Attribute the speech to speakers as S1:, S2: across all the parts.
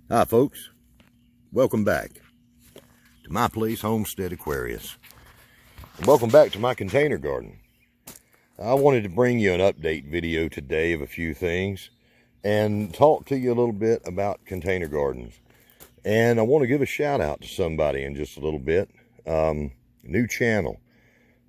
S1: Hi folks, welcome back to my place, Homestead Aquarius. And welcome back to my container garden. I wanted to bring you an update video today of a few things and talk to you a little bit about container gardens. And I want to give a shout out to somebody in just a little bit. New channel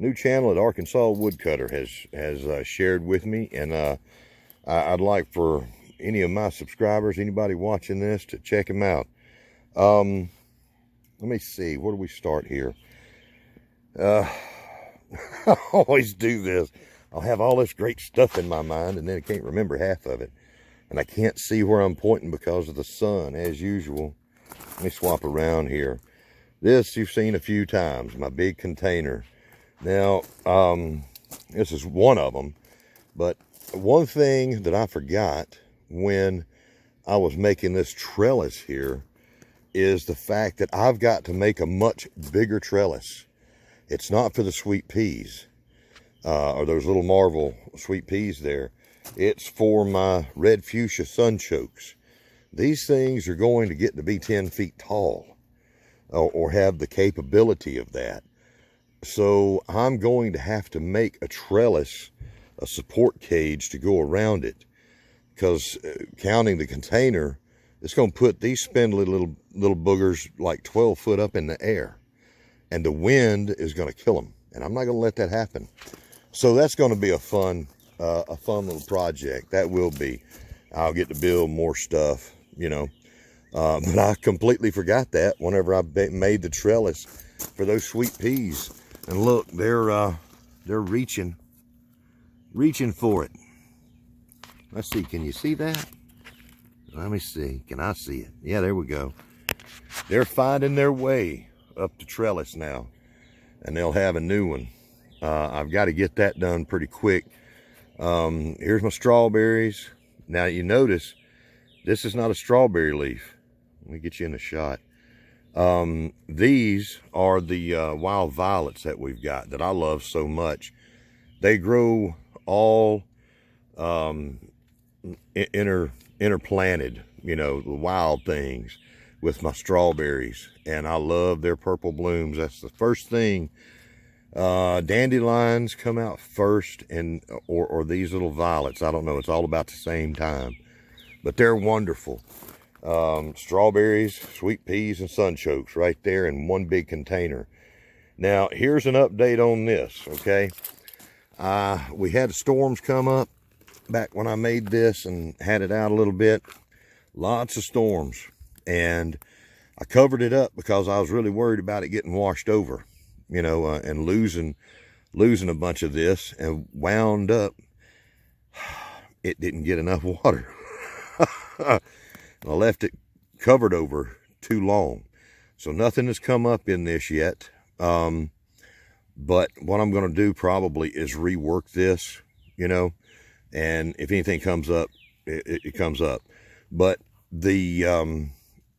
S1: that Arkansas Woodcutter has shared with me, and I'd like for any of my subscribers, anybody watching this, to check him out. Let me see, where do we start here? I always do this. I'll have all this great stuff in my mind, and then I can't remember half of it. And I can't see where I'm pointing because of the sun, as usual. Let me swap around here. This you've seen a few times, my big container. Now, this is one of them. But one thing that I forgot when I was making this trellis here is the fact that I've got to make a much bigger trellis. It's not for the sweet peas, or those little Marvel sweet peas there. It's for my red fuchsia sunchokes. These things are going to get to be 10 feet tall, or have the capability of that. So I'm going to have to make a trellis, a support cage to go around it, because counting the container, it's going to put these spindly little boogers like 12 foot up in the air, and the wind is going to kill them, and I'm not going to let that happen. So that's going to be a fun little project. That will be. I'll get to build more stuff, you know. But I completely forgot that whenever I made the trellis for those sweet peas. And look, they're reaching for it. Let's see, can you see that? Let me see, can I see it? Yeah, there we go. They're finding their way up the trellis now, and they'll have a new one. I've got to get that done pretty quick. Here's my strawberries. Now you notice, this is not a strawberry leaf. Let me get you in the shot. These are the wild violets that we've got that I love so much. They grow all interplanted, you know, the wild things with my strawberries, and I love their purple blooms. That's the first thing. Dandelions come out first, and or these little violets, I don't know, it's all about the same time, but they're wonderful. Strawberries, sweet peas, and sunchokes right there in one big container. Now here's an update on this. Okay, we had storms come up back when I made this and had it out a little bit. Lots of storms, and I covered it up because I was really worried about it getting washed over, you know, and losing a bunch of this, and wound up it didn't get enough water. I left it covered over too long, so nothing has come up in this yet. But what I'm going to do probably is rework this, you know, and if anything comes up, it comes up. But the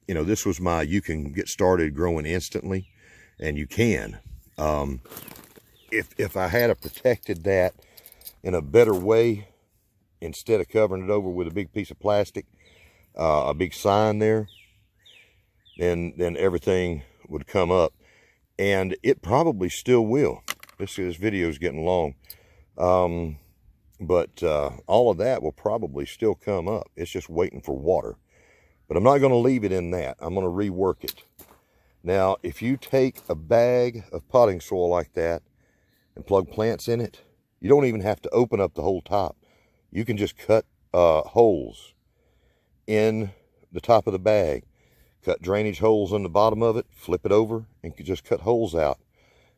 S1: you know, this was my, you can get started growing instantly, and you can. If I had protected that in a better way, instead of covering it over with a big piece of plastic, a big sign there, then everything would come up, and it probably still will. This video is getting long, but all of that will probably still come up. It's just waiting for water. But I'm not going to leave it in that. I'm going to rework it. Now, if you take a bag of potting soil like that and plug plants in it, you don't even have to open up the whole top. You can just cut holes in the top of the bag, cut drainage holes in the bottom of it, flip it over, and you just cut holes out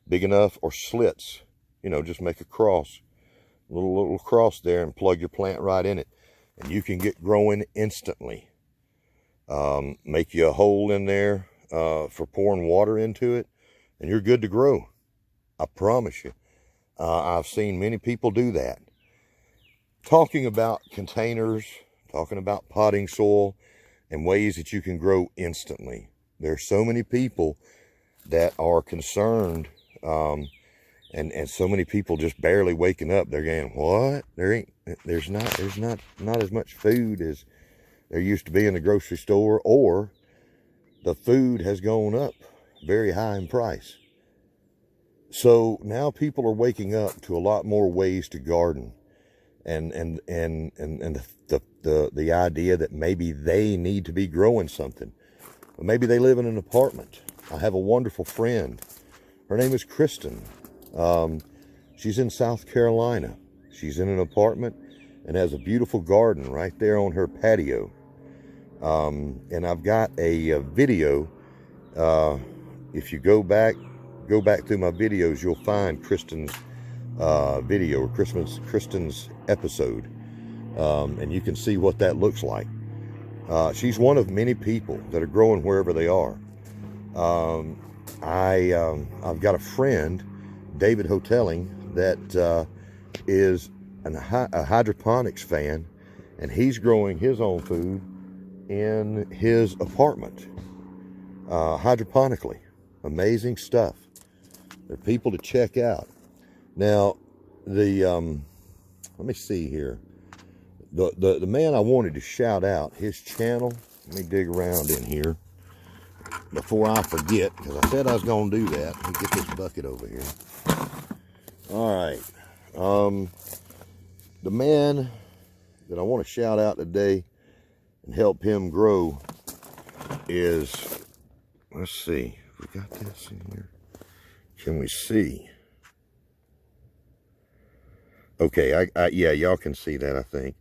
S1: big enough, or slits, you know, just make a cross, little cross there, and plug your plant right in it, and you can get growing instantly. Make you a hole in there for pouring water into it, and you're good to grow. I promise you. I've seen many people do that. Talking about containers, talking about potting soil and ways that you can grow instantly. There's so many people that are concerned, and so many people just barely waking up. They're going, what? There's not as much food as there used to be in the grocery store, or the food has gone up very high in price. So now people are waking up to a lot more ways to garden, and the idea that maybe they need to be growing something. Maybe they live in an apartment. I have a wonderful friend. Her name is Kristen. She's in South Carolina. She's in an apartment and has a beautiful garden right there on her patio. And I've got a video. If you go back through my videos, you'll find Kristen's video, or Kristen's episode, and you can see what that looks like. She's one of many people that are growing wherever they are. I've got a friend, David Hotelling, that is a hydroponics fan, and he's growing his own food in his apartment, hydroponically. Amazing stuff. They're people to check out. Now, let me see here. The man I wanted to shout out, his channel, let me dig around in here before I forget, because I said I was going to do that. Let me get this bucket over here. All right. The man that I want to shout out today and help him grow is, let's see, we got this in here. Can we see? Okay, yeah, y'all can see that, I think.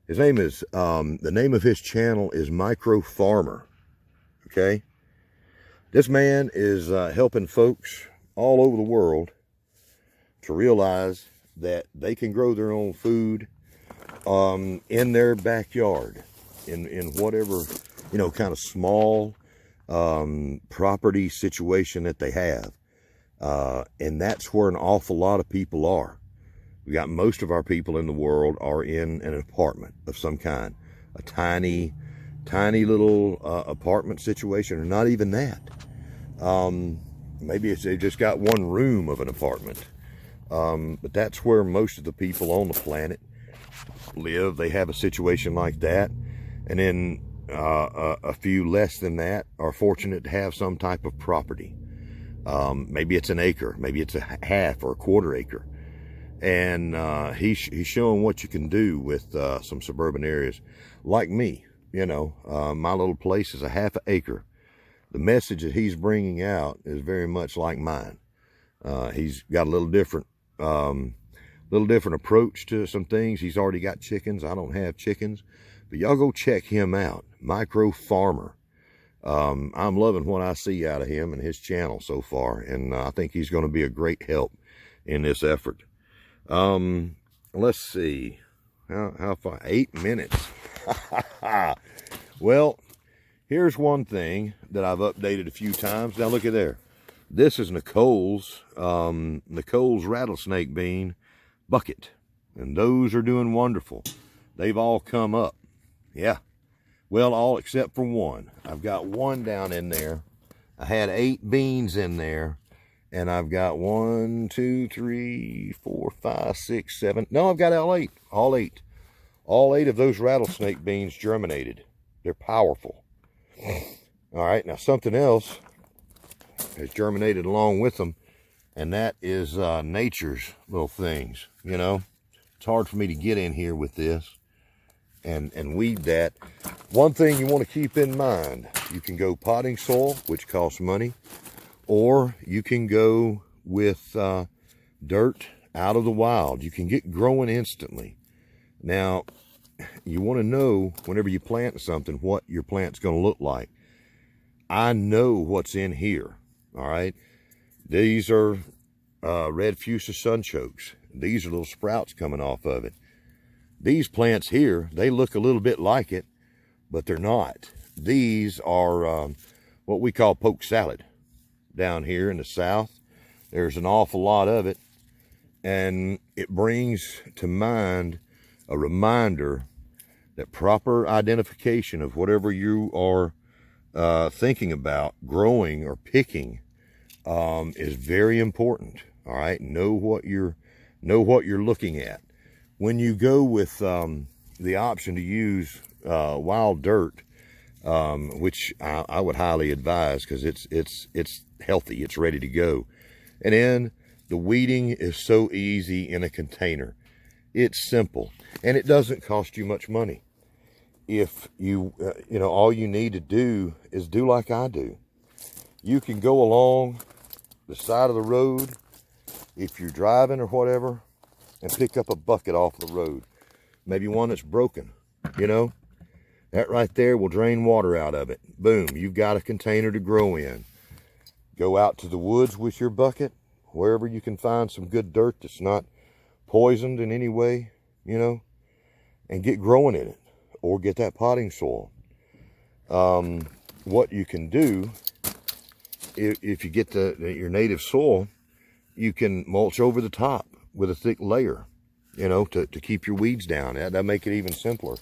S1: His name is, the name of his channel is Micro Farmer, okay? This man is helping folks all over the world to realize that they can grow their own food in their backyard, in whatever, you know, kind of small property situation that they have. And that's where an awful lot of people are. We got most of our people in the world are in an apartment of some kind, a tiny little apartment situation, or not even that. Maybe they've just got one room of an apartment. But that's where most of the people on the planet live. They have a situation like that. And then a few less than that are fortunate to have some type of property. Maybe it's an acre, maybe it's a half or a quarter acre. And he's showing what you can do with some suburban areas. Like me, you know, my little place is a half an acre. The message that he's bringing out is very much like mine. He's got a little different approach to some things. He's already got chickens. I don't have chickens, but y'all go check him out. Micro Farmer. I'm loving what I see out of him and his channel so far, and I think he's going to be a great help in this effort. Let's see, how far? 8 minutes. Well, here's one thing that I've updated a few times. Now look at there. This is Nicole's rattlesnake bean bucket, and those are doing wonderful. They've all come up. Yeah. Well, all except for one. I've got one down in there. I had 8 beans in there, and I've got 1, 2, 3, 4, 5, 6, 7. No, I've got all 8. All 8. All 8 of those rattlesnake beans germinated. They're powerful. All right, now something else has germinated along with them, and that is nature's little things. You know, it's hard for me to get in here with this and weed that. One thing you want to keep in mind, you can go potting soil, which costs money, or you can go with dirt out of the wild. You can get growing instantly. Now, you want to know whenever you plant something what your plant's going to look like. I know what's in here. All right, these are red fuchsia sunchokes. These are little sprouts coming off of it. These plants here, they look a little bit like it, but they're not. These are what we call poke salad down here in the South. There's an awful lot of it, and it brings to mind a reminder that proper identification of whatever you are thinking about growing or picking is very important. All right, know what you're looking at. When you go with the option to use wild dirt, which I would highly advise, because it's healthy, it's ready to go. And then the weeding is so easy in a container. It's simple, and it doesn't cost you much money. If you, all you need to do is do like I do. You can go along the side of the road, if you're driving or whatever, and pick up a bucket off the road. Maybe one that's broken, That right there will drain water out of it. Boom, you've got a container to grow in. Go out to the woods with your bucket, wherever you can find some good dirt that's not poisoned in any way, and get growing in it. Or get that potting soil. What you can do, if you get your native soil, you can mulch over the top with a thick layer, to keep your weeds down. That'll make it even simpler.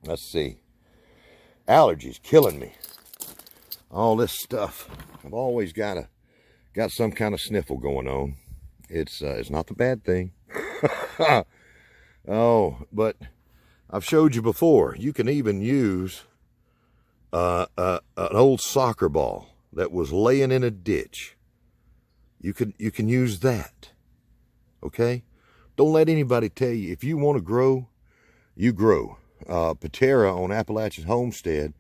S1: Let's see. Allergies killing me. All this stuff. I've always got some kind of sniffle going on. It's not the bad thing. Oh, but I've showed you before, you can even use an old soccer ball that was laying in a ditch. You can use that. Okay? Don't let anybody tell you, if you want to grow, you grow. Patera on Appalachian Homestead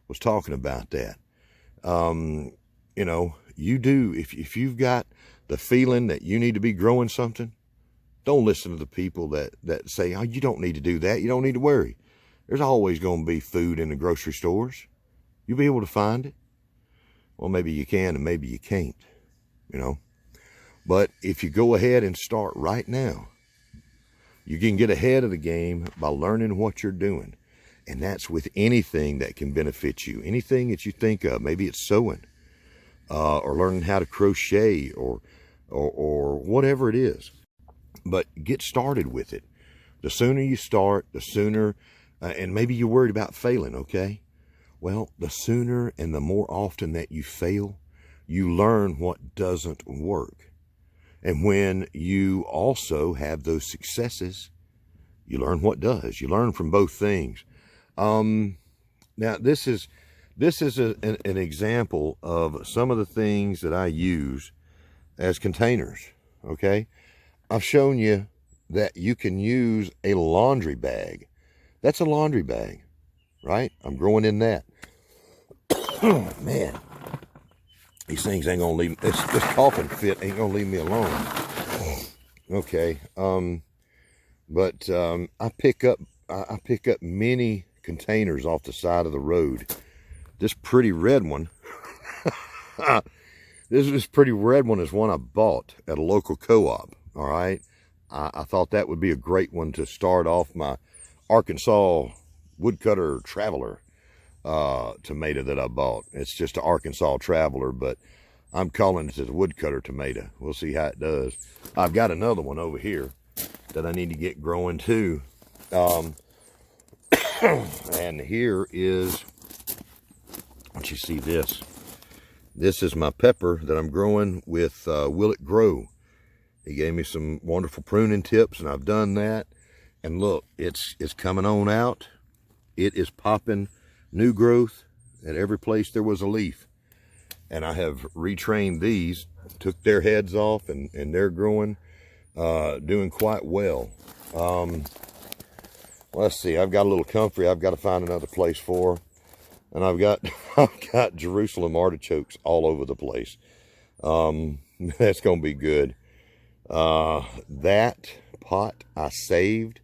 S1: was talking about that. You do, if you've got the feeling that you need to be growing something, don't listen to the people that say, oh, you don't need to do that. You don't need to worry. There's always going to be food in the grocery stores. You'll be able to find it. Well, maybe you can and maybe you can't, But if you go ahead and start right now, you can get ahead of the game by learning what you're doing. And that's with anything that can benefit you. Anything that you think of. Maybe it's sewing, or learning how to crochet, or whatever it is. But get started with it. The sooner you start, the sooner, and maybe you're worried about failing, okay? Well, the sooner and the more often that you fail, you learn what doesn't work. And when you also have those successes, you learn what does. You learn from both things. Now, this is an example of some of the things that I use as containers, okay? I've shown you that you can use a laundry bag. That's a laundry bag, right? I'm growing in that. Man, these things ain't gonna leave, this coughing fit ain't gonna leave me alone. Okay, but I pick up many containers off the side of the road. This pretty red one, this pretty red one is one I bought at a local co-op. All right, I thought that would be a great one to start off my Arkansas Woodcutter Traveler tomato that I bought. It's just an Arkansas Traveler, but I'm calling it the Woodcutter tomato. We'll see how it does. I've got another one over here that I need to get growing too. And here is, don't you see this? This is my pepper that I'm growing with Will It Grow. He gave me some wonderful pruning tips, and I've done that. And look, it's coming on out. It is popping new growth at every place there was a leaf. And I have retrained these, took their heads off, and they're growing, doing quite well. Let's see, I've got a little comfrey I've got to find another place for. And I've got Jerusalem artichokes all over the place. That's going to be good. That pot I saved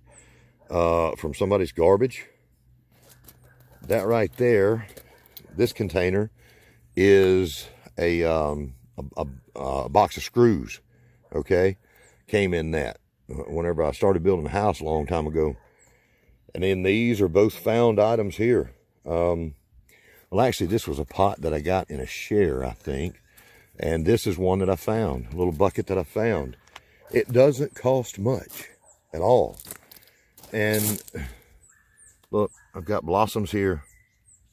S1: from somebody's garbage. That right there, this container is a box of screws. Okay, came in that whenever I started building a house a long time ago. And then these are both found items here. Well, actually, this was a pot that I got in a share, I think. And this is one that I found, a little bucket that I found. It doesn't cost much at all. And look, I've got blossoms here.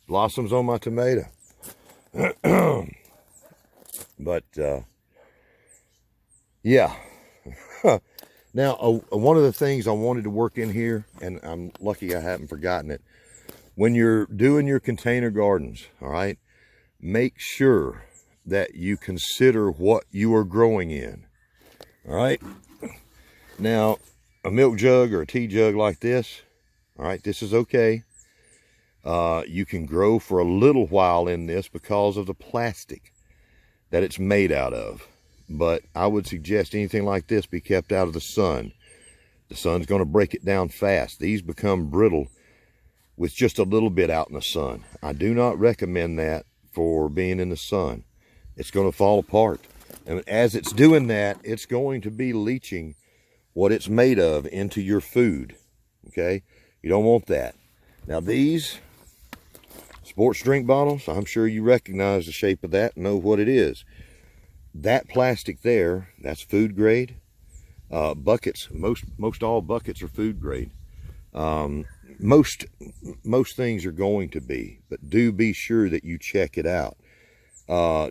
S1: Blossoms on my tomato. But, yeah. Now, one of the things I wanted to work in here, and I'm lucky I haven't forgotten it, when you're doing your container gardens, all right, make sure that you consider what you are growing in, all right? Now, a milk jug or a tea jug like this, all right, this is okay. You can grow for a little while in this because of the plastic that it's made out of. But I would suggest anything like this be kept out of the sun. The sun's going to break it down fast. These become brittle with just a little bit out in the sun. I do not recommend that for being in the sun. It's going to fall apart. And as it's doing that, it's going to be leaching what it's made of into your food. Okay? You don't want that. Now these sports drink bottles, I'm sure you recognize the shape of that and know what it is. That plastic there, that's food grade. Buckets, most all buckets are food grade. Most things are going to be, but do be sure that you check it out.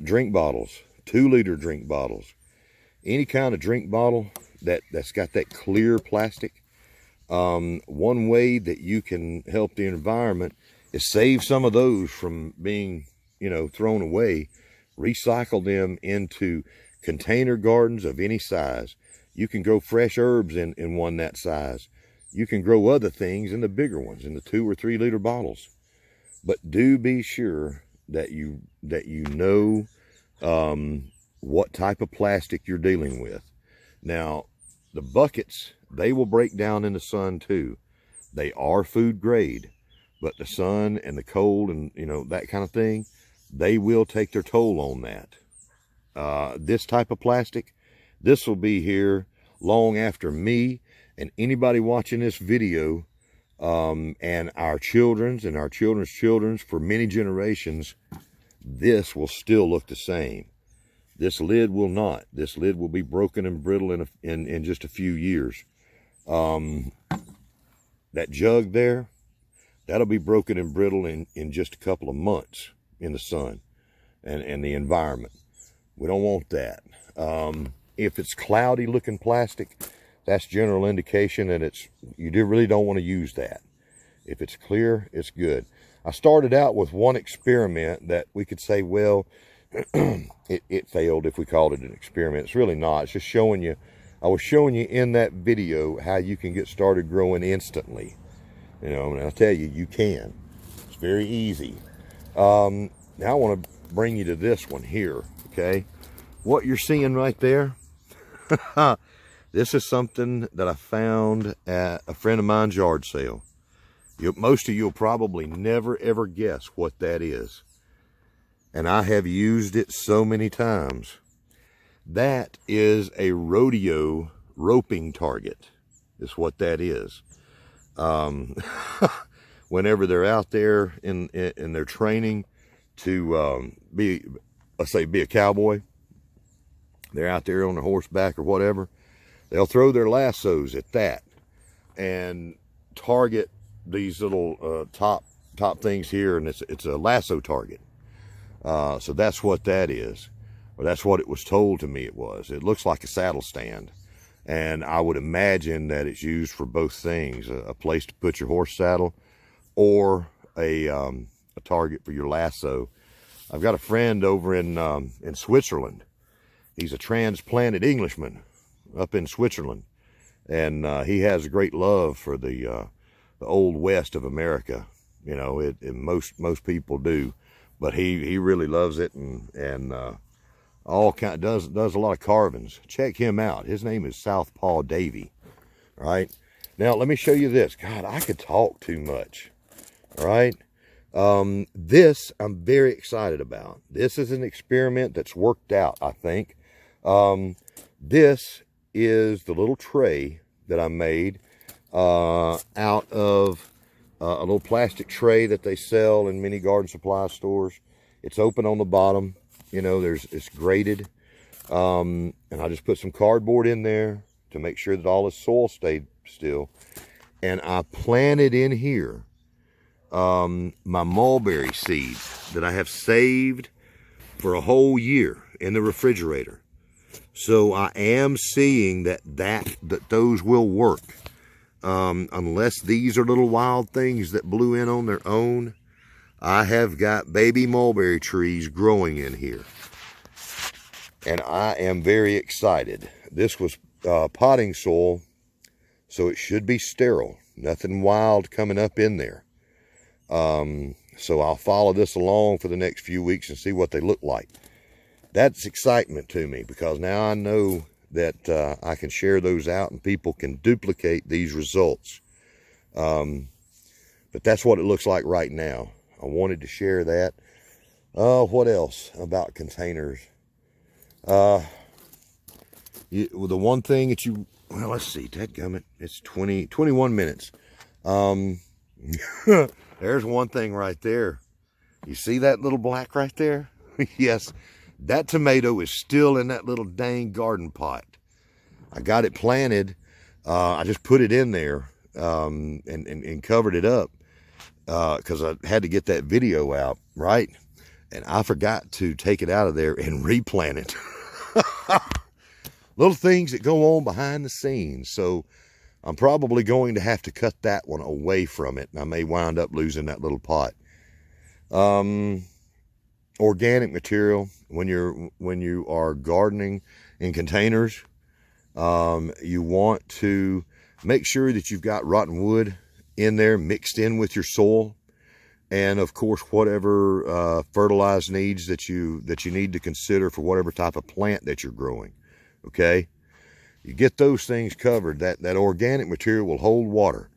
S1: Drink bottles, 2-liter drink bottles, any kind of drink bottle that's got that clear plastic. One way that you can help the environment is save some of those from being, thrown away. Recycle them into container gardens of any size. You can grow fresh herbs in one that size. You can grow other things in the bigger ones, in the 2 or 3 liter bottles. But do be sure that you know what type of plastic you're dealing with. Now, the buckets, they will break down in the sun too. They are food grade, but the sun and the cold and that kind of thing, they will take their toll on that. This type of plastic, this will be here long after me and anybody watching this video, and our children's and our children's children's for many generations. This will still look the same. This lid will not. This lid will be broken and brittle in just a few years. That jug there, that'll be broken and brittle in just a couple of months in the sun and the environment. We don't want that. If it's cloudy looking plastic, that's general indication that you really don't want to use that. If it's clear, it's good. I started out with one experiment that we could say, well, it failed if we called it an experiment. It's really not. It's just showing you. I was showing you in that video how you can get started growing instantly. And I'll tell you, you can. It's very easy. Now I want to bring you to this one here, okay? What you're seeing right there, this is something that I found at a friend of mine's yard sale. Most of you will probably never, ever guess what that is. And I have used it so many times. That is a rodeo roping target, is what that is. Whenever they're out there in their training to let's say be a cowboy, they're out there on a horseback or whatever, they'll throw their lassos at that and target these little top things here, and it's a lasso target. So that's what that is, or that's what it was told to me it was. It looks like a saddle stand, and I would imagine that it's used for both things: a place to put your horse saddle, or a target for your lasso. I've got a friend over in Switzerland. He's a transplanted Englishman up in Switzerland, and he has a great love for the old west of America. Most people do, but he really loves it, and does a lot of carvings. Check him out. His name is Southpaw Davy. All right. Now let me show you this. God, I could talk too much. All right. This I'm very excited about. This is an experiment that's worked out, I think. This is the little tray that I made out of a little plastic tray that they sell in many garden supply stores. It's open on the bottom. It's grated. And I just put some cardboard in there to make sure that all the soil stayed still. And I planted in here my mulberry seeds that I have saved for a whole year in the refrigerator. So I am seeing that those will work. Unless these are little wild things that blew in on their own, I have got baby mulberry trees growing in here. And I am very excited. This was potting soil, so it should be sterile. Nothing wild coming up in there. So I'll follow this along for the next few weeks and see what they look like. That's excitement to me, because now I know that I can share those out and people can duplicate these results. But that's what it looks like right now. I wanted to share that. What else about containers? The one thing that you, well, let's see, dadgummit, it's 21 minutes. There's one thing right there. You see that little black right there? Yes, that tomato is still in that little dang garden pot. I got it planted. I just put it in there and covered it up because I had to get that video out, right? And I forgot to take it out of there and replant it. Little things that go on behind the scenes. So I'm probably going to have to cut that one away from it. And I may wind up losing that little pot. Organic material, when you are gardening in containers, you want to make sure that you've got rotten wood in there mixed in with your soil. And of course, whatever fertilized needs that you need to consider for whatever type of plant that you're growing. Okay, you get those things covered. That organic material will hold water,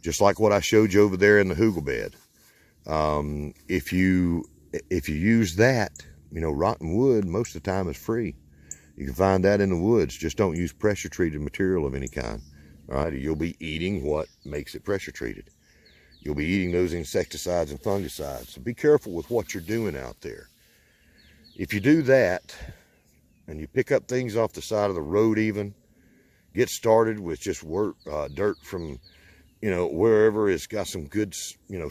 S1: just like what I showed you over there in the hugel bed. If you use that, rotten wood most of the time is free. You can find that in the woods. Just don't use pressure treated material of any kind. All right, or you'll be eating what makes it pressure treated. You'll be eating those insecticides and fungicides. So be careful with what you're doing out there. If you do that, and you pick up things off the side of the road even, get started with just dirt from, wherever it's got some good,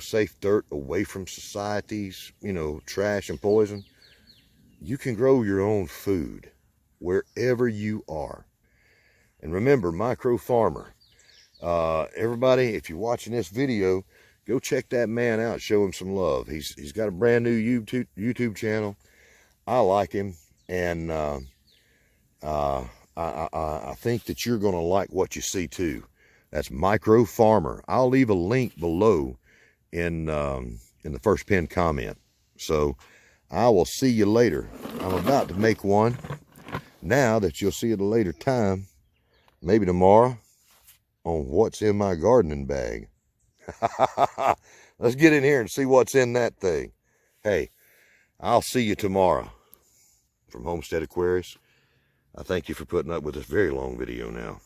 S1: safe dirt away from society's, trash and poison. You can grow your own food wherever you are. And remember, micro farmer. Everybody, if you're watching this video, go check that man out. Show him some love. He's got a brand new YouTube channel. I like him, and I think that you're going to like what you see too. That's Micro Farmer. I'll leave a link below in the first pinned comment. So I will see you later. I'm about to make one now that you'll see at a later time, maybe tomorrow, on what's in my gardening bag. Let's get in here and see what's in that thing. Hey, I'll see you tomorrow. From Homestead Aquarius, I thank you for putting up with this very long video now.